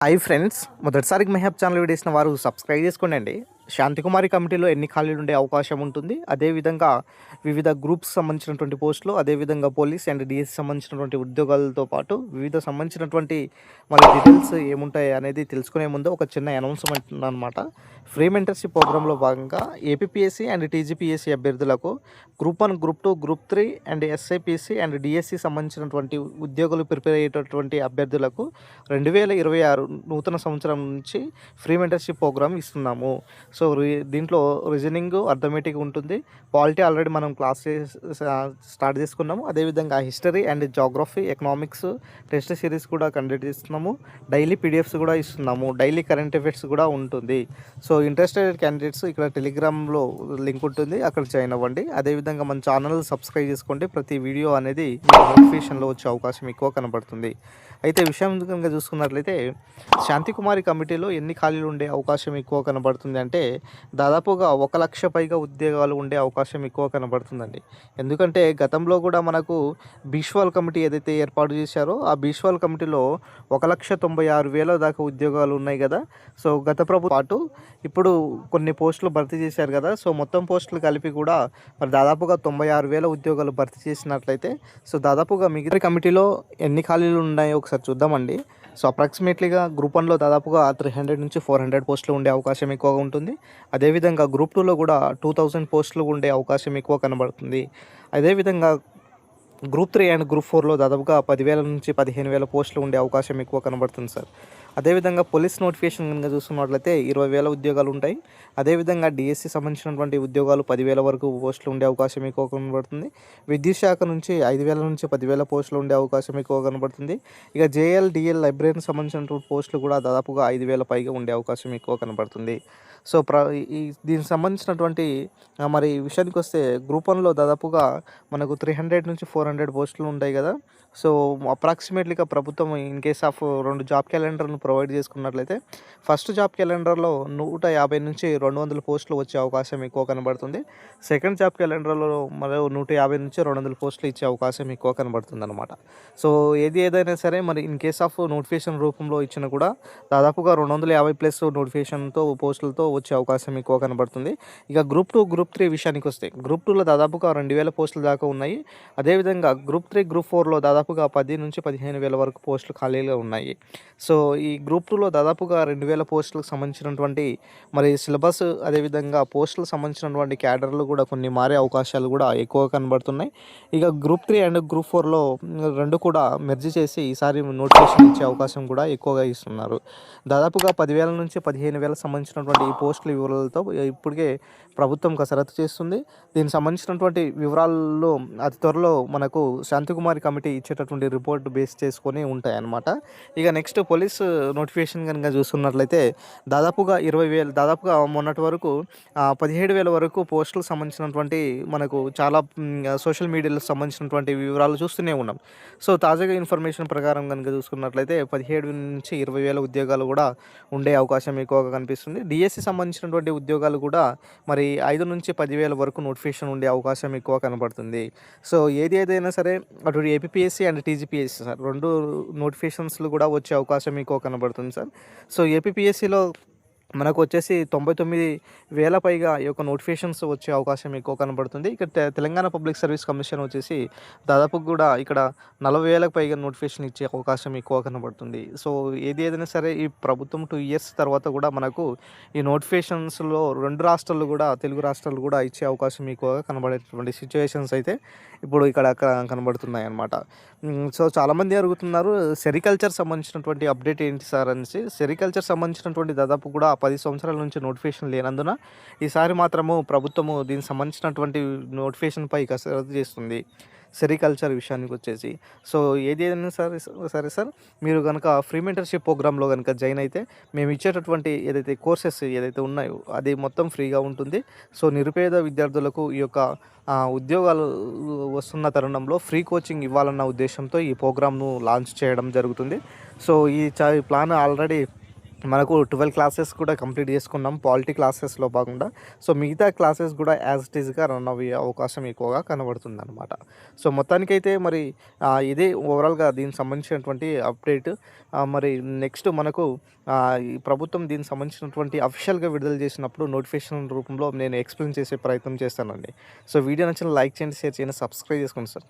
Hi friends, మొదటిసారికి Mehab channel వీడియోసిన వారు subscribe చేసుకోండి. శాంతికుమారి కమిటీలో ఎన్ని ఖాళీలు ఉండే అవకాశం ఉంటుంది, అదేవిధంగా వివిధ గ్రూప్స్ సంబంధించినటువంటి పోస్టులు, అదేవిధంగా పోలీస్ అండ్ డిఎస్సి సంబంధించినటువంటి ఉద్యోగాలతో పాటు వివిధ సంబంధించినటువంటి మరి డీటెయిల్స్ ఏముంటాయి అనేది తెలుసుకునే ముందు ఒక చిన్న అనౌన్స్మెంట్ అనమాట. ఫ్రీ మెంటర్షిప్ ప్రోగ్రాంలో భాగంగా ఏపీపీఎస్సీ అండ్ టీజీపీఎస్సీ అభ్యర్థులకు group 1, group 2, group 3 and SIPC and DSC సంబంధించినటువంటి ఉద్యోగులు ప్రిపేర్ అయ్యేటటువంటి అభ్యర్థులకు 2026 నూతన సంవత్సరం నుంచి ఫ్రీ మెంటర్షిప్ ప్రోగ్రామ్ ఇస్తున్నాము. సో దీంట్లో రీజనింగ్, అర్థమెటిక్ ఉంటుంది. పాలిటీ ఆల్రెడీ మనం క్లాస్ స్టార్ట్ చేసుకున్నాము. అదేవిధంగా history and geography, economics test series కూడా కండక్ట్ చేస్తున్నాము. డైలీ పీడిఎఫ్స్ కూడా ఇస్తున్నాము. డైలీ కరెంట్ అఫైర్స్ కూడా ఉంటుంది. సో ఇంట్రెస్టెడ్ క్యాండిడేట్స్ ఇక్కడ టెలిగ్రామ్లో లింక్ ఉంటుంది, అక్కడ జాయిన్ అవ్వండి. అదేవిధంగా మన ఛానల్ సబ్స్క్రైబ్ చేసుకోండి. ప్రతి వీడియో అనేది నోటిఫికేషన్లో వచ్చే అవకాశం ఎక్కువ కనబడుతుంది. అయితే విషయం కనుక చూసుకున్నట్లయితే శాంతికుమారి కమిటీలో ఎన్ని ఖాళీలు ఉండే అవకాశం ఎక్కువ కనబడుతుంది అంటే దాదాపుగా 1,00,000 పైగా ఉద్యోగాలు ఉండే అవకాశం ఎక్కువ కనబడుతుందండి. ఎందుకంటే గతంలో కూడా మనకు బీష్వాల్ కమిటీ ఏదైతే ఏర్పాటు చేశారో ఆ బీష్వాల్ కమిటీలో 1,96,000 దాకా ఉద్యోగాలు ఉన్నాయి కదా. సో గత ప్రభుత్వం పాటు ఇప్పుడు కొన్ని పోస్టులు భర్తీ చేశారు కదా. సో మొత్తం పోస్టులు కలిపి కూడా మరి దాదాపుగా 96,000 ఉద్యోగాలు భర్తీ చేసినట్లయితే సో దాదాపుగా మిగతా కమిటీలో ఎన్ని ఖాళీలు ఉన్నాయో ఒకసారి చూద్దామండి. సో అప్రాక్సిమేట్లీగా గ్రూప్ 1లో దాదాపుగా 300 నుంచి 400 పోస్టులు ఉండే అవకాశం ఎక్కువగా ఉంటుంది. అదేవిధంగా గ్రూప్ 2లో కూడా 2000 పోస్టులు ఉండే అవకాశం ఎక్కువ కనబడుతుంది. అదేవిధంగా గ్రూప్ 3 అండ్ గ్రూప్ 4లో దాదాపుగా 10,000 నుంచి 15,000 పోస్టులు ఉండే అవకాశం ఎక్కువ కనబడుతుంది సార్. అదేవిధంగా పోలీస్ నోటిఫికేషన్ కనుక చూసుకున్నట్లయితే 20,000 ఉద్యోగాలు ఉంటాయి. అదేవిధంగా డిఎస్సి సంబంధించినటువంటి ఉద్యోగాలు 10,000 వరకు పోస్టులు ఉండే అవకాశం ఎక్కువ కనబడుతుంది. విద్యుత్ శాఖ నుంచి 5,000 నుంచి 10,000 పోస్టులు ఉండే అవకాశం ఎక్కువ కనబడుతుంది. ఇక జేఎల్, డిఎల్ లైబ్రరీకి సంబంధించినటువంటి పోస్టులు కూడా దాదాపుగా 5,000 పైగా ఉండే అవకాశం ఎక్కువ కనబడుతుంది. సో దీనికి సంబంధించినటువంటి మరి విషయానికి వస్తే గ్రూప్ 1లో దాదాపుగా మనకు 300 నుంచి 400 పోస్టులు ఉంటాయి కదా. సో అప్రాక్సిమేట్లీగా ప్రభుత్వం ఇన్ కేస్ ఆఫ్ 2 జాబ్ క్యాలెండర్ను ప్రొవైడ్ చేసుకున్నట్లయితే ఫస్ట్ జాబ్ క్యాలెండర్లో 150 నుంచి 200 పోస్టులు వచ్చే అవకాశం ఎక్కువ కనబడుతుంది. సెకండ్ జాబ్ క్యాలెండర్లో మరో 150 నుంచి 200 పోస్టులు ఇచ్చే అవకాశం ఎక్కువ కనబడుతుంది అనమాట. సో ఏదైనా సరే మరి ఇన్ కేస్ ఆఫ్ నోటిఫికేషన్ రూపంలో ఇచ్చినా కూడా దాదాపుగా 250+ నోటిఫికేషన్తో పోస్టులతో వచ్చే అవకాశం ఎక్కువ కనబడుతుంది. ఇక గ్రూప్ 2, గ్రూప్ 3 విషయానికి వస్తే గ్రూప్ 2లో దాదాపుగా 2,000 పోస్టుల దాకా ఉన్నాయి. అదేవిధంగా గ్రూప్ 3, గ్రూప్ 4లో దాదాపుగా 10 నుంచి 15,000 వరకు పోస్టులు ఖాళీగా ఉన్నాయి. సో ఈ గ్రూప్ 2లో దాదాపుగా 2,000 పోస్టులకు సంబంధించినటువంటి మరి సిలబస్, అదేవిధంగా పోస్టులకు సంబంధించినటువంటి క్యాడర్లు కూడా కొన్ని మారే అవకాశాలు కూడా ఎక్కువ కనబడుతున్నాయి. ఇక గ్రూప్ 3 అండ్ గ్రూప్ 4లో రెండు కూడా మెర్జ్ చేసి ఈసారి నోటిఫికేషన్ ఇచ్చే అవకాశం కూడా ఎక్కువగా ఇస్తున్నారు. దాదాపుగా 10,000 నుంచి 15,000 సంబంధించినటువంటి ఈ పోస్టుల వివరాలతో ఇప్పటికే ప్రభుత్వం కసరత్తు చేస్తుంది. దీనికి సంబంధించినటువంటి వివరాల్లో అతి త్వరలో మనకు శాంతికుమారి కమిటీ ఇచ్చేటటువంటి రిపోర్ట్ బేస్ చేసుకొని ఉంటాయన్నమాట. ఇక నెక్స్ట్ పోలీస్ నోటిఫికేషన్ కనుక చూస్తున్నట్లయితే దాదాపుగా 20,000, దాదాపుగా మొన్నటి వరకు 17,000 వరకు పోస్టులకు సంబంధించినటువంటి మనకు చాలా సోషల్ మీడియాలో సంబంధించినటువంటి వివరాలు చూస్తూనే ఉన్నాం. సో తాజాగా ఇన్ఫర్మేషన్ ప్రకారం కనుక చూసుకున్నట్లయితే 17 నుంచి 20,000 ఉద్యోగాలు కూడా ఉండే అవకాశం ఎక్కువగా కనిపిస్తుంది. డిఎస్సి సంబంధించినటువంటి ఉద్యోగాలు కూడా మరి 5 నుంచి 10,000 వరకు నోటిఫికేషన్ ఉండే అవకాశం ఎక్కువ కనబడుతుంది. సో ఏదైనా సరే అటు ఏపీపీఎస్సీ అండ్ టీజీపీఎస్సీ సార్ 2 నోటిఫికేషన్స్లు కూడా వచ్చే అవకాశం ఎక్కువ కనబడుతుంది సార్. సో ఏపీపీఎస్సీలో మనకు వచ్చేసి 99,000 పైగా ఈ యొక్క నోటిఫికేషన్స్ వచ్చే అవకాశం ఎక్కువ కనబడుతుంది. ఇక తెలంగాణ పబ్లిక్ సర్వీస్ కమిషన్ వచ్చేసి దాదాపు కూడా ఇక్కడ 40,000 పైగా నోటిఫికేషన్ ఇచ్చే అవకాశం ఎక్కువ కనబడుతుంది. సో ఏదైనా సరే ఈ ప్రభుత్వం 2 ఇయర్స్ తర్వాత కూడా మనకు ఈ నోటిఫికేషన్స్లో 2 రాష్ట్రాలు కూడా, తెలుగు రాష్ట్రాలు కూడా ఇచ్చే అవకాశం ఎక్కువగా కనబడేటువంటి సిచ్యువేషన్స్ అయితే ఇప్పుడు ఇక్కడ కనబడుతున్నాయి అన్నమాట. సో చాలామంది అడుగుతున్నారు సెరికల్చర్ సంబంధించినటువంటి అప్డేట్ ఏంటి సార్ అనేసి. సెరికల్చర్ సంబంధించినటువంటి దాదాపు కూడా 10 సంవత్సరాల నుంచి నోటిఫికేషన్ లేనందున ఈసారి మాత్రము ప్రభుత్వము దీనికి సంబంధించినటువంటి నోటిఫికేషన్పై కసరత్తు చేస్తుంది సెరికల్చర్ విషయానికి వచ్చేసి. సో ఏదైనా సరే సార్, మీరు కనుక ఫ్రీ మెంటర్షిప్ ప్రోగ్రాంలో కనుక జాయిన్ అయితే మేము ఇచ్చేటటువంటి ఏదైతే కోర్సెస్ ఏదైతే ఉన్నాయో అది మొత్తం ఫ్రీగా ఉంటుంది. సో నిరుపేద విద్యార్థులకు ఈ యొక్క ఉద్యోగాలు వస్తున్న తరుణంలో ఫ్రీ కోచింగ్ ఇవ్వాలన్న ఉద్దేశంతో ఈ ప్రోగ్రామ్ను లాంచ్ చేయడం జరుగుతుంది. సో ఈ ప్లాన్ ఆల్రెడీ మనకు 12 క్లాసెస్ కూడా కంప్లీట్ చేసుకున్నాం పాలిటీ క్లాసెస్లో భాగంగా. సో మిగతా క్లాసెస్ కూడా యాజ్ ఇట్ ఈస్గా రన్ అయ్యే అవకాశం ఎక్కువగా కనబడుతుందన్నమాట. సో మొత్తానికైతే మరి ఇదే ఓవరాల్గా దీనికి సంబంధించినటువంటి అప్డేట్. మరి నెక్స్ట్ మనకు ఈ ప్రభుత్వం దీనికి సంబంధించినటువంటి అఫీషియల్గా విడుదల చేసినప్పుడు నోటిఫికేషన్ రూపంలో నేను ఎక్స్ప్లెయిన్ చేసే ప్రయత్నం చేస్తానండి. సో వీడియో నచ్చిన లైక్ చేయండి, షేర్ చేయండి, సబ్స్క్రైబ్ చేసుకోండి సార్.